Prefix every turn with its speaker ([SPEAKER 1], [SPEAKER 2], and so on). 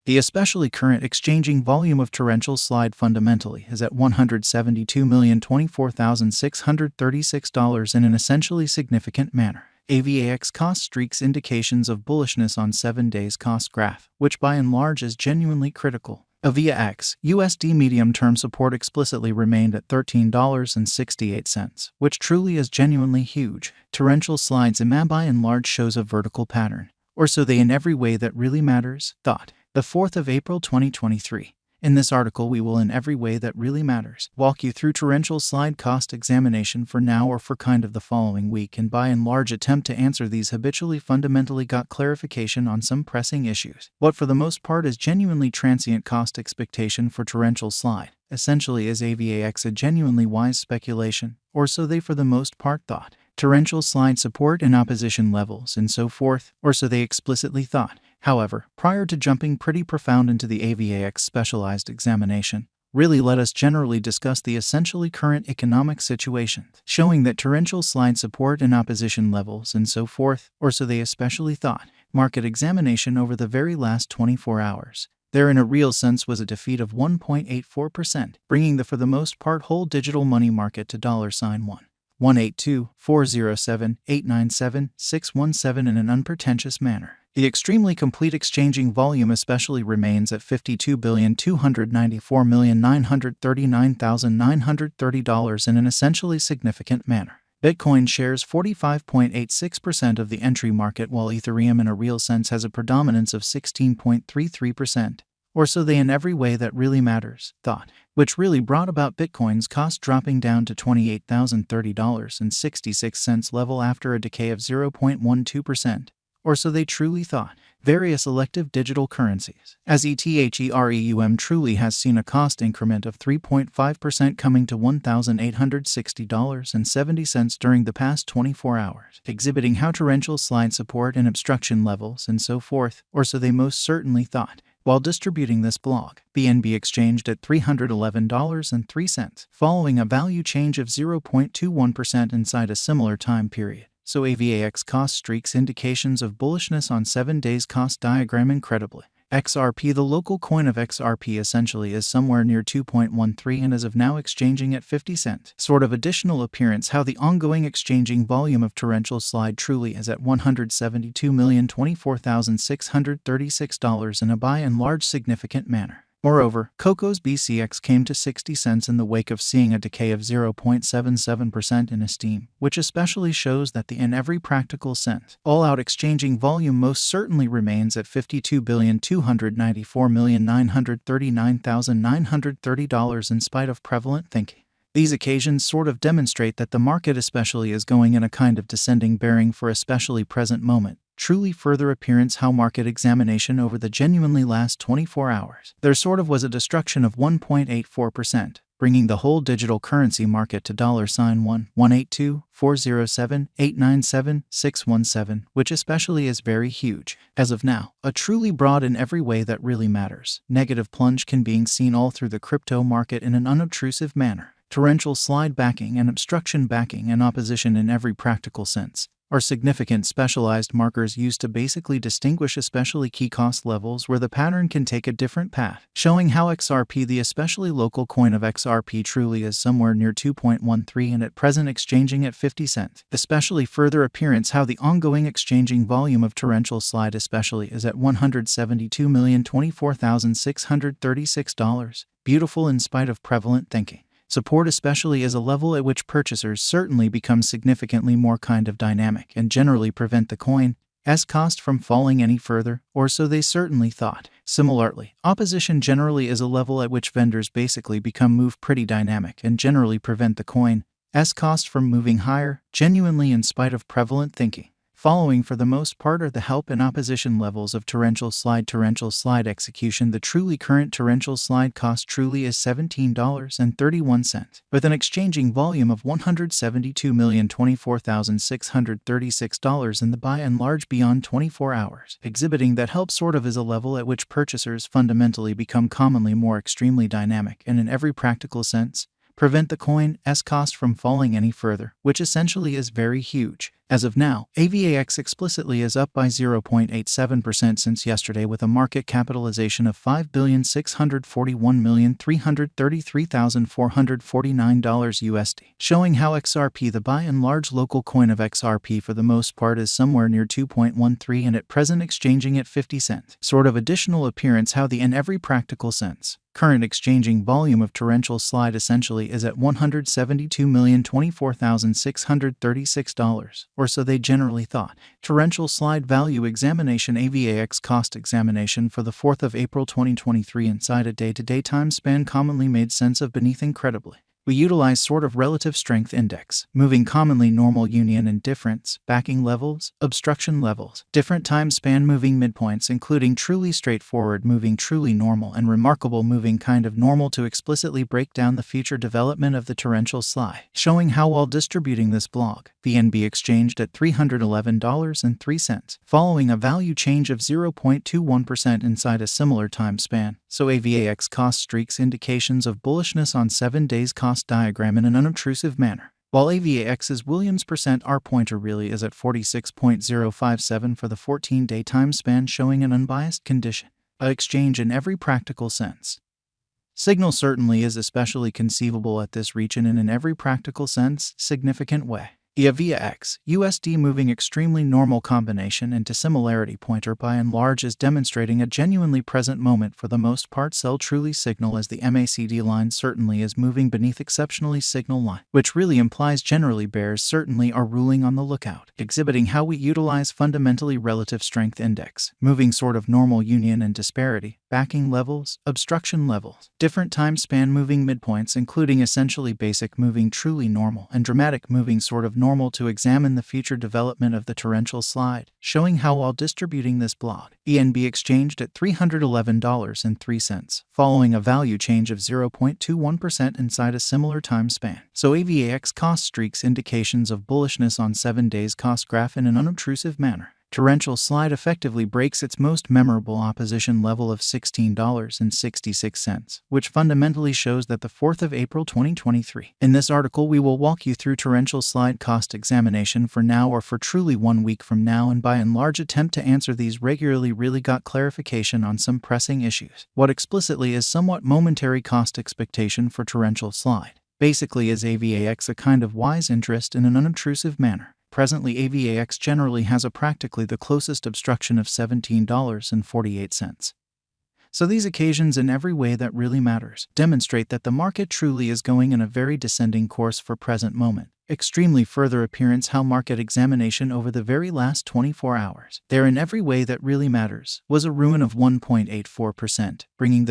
[SPEAKER 1] The especially current exchanging volume of torrential slide fundamentally is at $172,024,636 in an essentially significant manner. Avax cost streaks indications of bullishness on 7 days cost graph, which by and large is genuinely critical. Avax USD medium-term support explicitly remained at $13.68, which truly is genuinely huge. Torrential slides by and large shows a vertical pattern, or so they in every way that really matters, thought. The 4th of April 2023. In this article we will in every way that really matters walk you through torrential slide cost examination for now or for kind of the following week, and by and large attempt to answer these habitually fundamentally got clarification on some pressing issues. What for the most part is genuinely transient cost expectation for torrential slide essentially is Avax a genuinely wise speculation, or so they for the most part thought. Torrential slide support and opposition levels and so forth, or so they explicitly thought. However, prior to jumping pretty profound into the Avax specialized examination, really let us generally discuss the essentially current economic situation, showing that torrential slide support and opposition levels and so forth, or so they especially thought. Market examination over the very last 24 hours. There in a real sense was a defeat of 1.84%, bringing the for the most part whole digital money market to $1.82,407,897,617 in an unpretentious manner. The extremely complete exchanging volume especially remains at $52,294,939,930 in an essentially significant manner. Bitcoin shares 45.86% of the entry market, while Ethereum in a real sense has a predominance of 16.33%, or so they in every way that really matters, thought, which really brought about Bitcoin's cost dropping down to $28,030.66 level after a decay of 0.12%. Or so they truly thought. Various elective digital currencies, as Ethereum truly has seen a cost increment of 3.5% coming to $1,860.70 during the past 24 hours, exhibiting how torrential slide support and obstruction levels and so forth, or so they most certainly thought. While distributing this blog, BNB exchanged at $311.03, following a value change of 0.21% inside a similar time period. So Avax cost streaks indications of bullishness on 7 days cost diagram incredibly. XRP, the local coin of XRP, essentially is somewhere near 2.13 and as of now exchanging at 50 cents. Sort of additional appearance how the ongoing exchanging volume of torrential slide truly is at $172,024,636 in a by and large significant manner. Moreover, Coco's BCX came to 60 cents in the wake of seeing a decay of 0.77% in esteem, which especially shows that in every practical sense, all-out exchanging volume most certainly remains at $52,294,939,930 in spite of prevalent thinking. These occasions sort of demonstrate that the market especially is going in a kind of descending bearing for especially present moment. Truly further appearance how market examination over the genuinely last 24 hours. There sort of was a destruction of 1.84%, bringing the whole digital currency market to $1,182,407,897,617, which especially is very huge. As of now, a truly broad in every way that really matters. Negative plunge can being seen all through the crypto market in an unobtrusive manner. Torrential slide backing and obstruction backing and opposition in every practical sense are significant specialized markers used to basically distinguish especially key cost levels where the pattern can take a different path, showing how XRP, the especially local coin of XRP, truly is somewhere near 2.13 and at present exchanging at 50 cents. Especially further appearance how the ongoing exchanging volume of torrential slide especially is at $172,024,636, beautiful in spite of prevalent thinking. Support especially is a level at which purchasers certainly become significantly more kind of dynamic and generally prevent the coin's cost from falling any further, or so they certainly thought. Similarly, opposition generally is a level at which vendors basically move pretty dynamic and generally prevent the coin's cost from moving higher, genuinely in spite of prevalent thinking. Following for the most part are the help and opposition levels of torrential slide execution. The truly current torrential slide cost truly is $17.31, with an exchanging volume of $172,024,636 in the by and large beyond 24 hours, exhibiting that help sort of is a level at which purchasers fundamentally become commonly more extremely dynamic and in every practical sense, prevent the coin's cost from falling any further, which essentially is very huge. As of now, AVAX explicitly is up by 0.87% since yesterday with a market capitalization of $5,641,333,449 USD, showing how XRP, the by and large local coin of XRP for the most part, is somewhere near 2.13 and at present exchanging at 50 cents. Sort of additional appearance how the in every practical sense. Current exchanging volume of torrential slide essentially is at $172,024,636, or so they generally thought. Torrential slide value examination AVAX cost examination for the 4th of April 2023 inside a day-to-day time span commonly made sense of beneath incredibly. We utilize sort of relative strength index, moving commonly normal union and difference, backing levels, obstruction levels, different time span moving midpoints including truly straightforward moving truly normal and remarkable moving kind of normal to explicitly break down the future development of the torrential slide, showing how while distributing this blog, VNB exchanged at $311.03, following a value change of 0.21% inside a similar time span. So AVAX cost streaks indications of bullishness on 7 days cost diagram in an unobtrusive manner. While AVAX's Williams % R pointer really is at 46.057 for the 14-day time span, showing an unbiased condition, a exchange in every practical sense. Signal certainly is especially conceivable at this region and in every practical sense, significant way. AVAX, USD moving extremely normal combination and dissimilarity pointer by and large is demonstrating a genuinely present moment for the most part. Sell truly signal as the MACD line certainly is moving beneath exceptionally signal line, which really implies generally bears certainly are ruling on the lookout, exhibiting how we utilize fundamentally relative strength index, moving sort of normal union and disparity, backing levels, obstruction levels, different time span moving midpoints including essentially basic moving truly normal and dramatic moving sort of normal to examine the future development of the torrential slide, showing how while distributing this blog, ENB exchanged at $311.03, following a value change of 0.21% inside a similar time span. So AVAX cost streaks indications of bullishness on 7 days cost graph in an unobtrusive manner. Torrential slide effectively breaks its most memorable opposition level of $16.66, which fundamentally shows that the 4th of April 2023. In this article we will walk you through torrential slide cost examination for now or for truly 1 week from now, and by and large attempt to answer these regularly really got clarification on some pressing issues. What explicitly is somewhat momentary cost expectation for torrential slide. Basically is AVAX a kind of wise interest in an unobtrusive manner. Presently AVAX generally has a practically the closest obstruction of $17.48. So these occasions in every way that really matters demonstrate that the market truly is going in a very descending course for present moment. Extremely further appearance how market examination over the very last 24 hours, there in every way that really matters, was a ruin of 1.84%, bringing the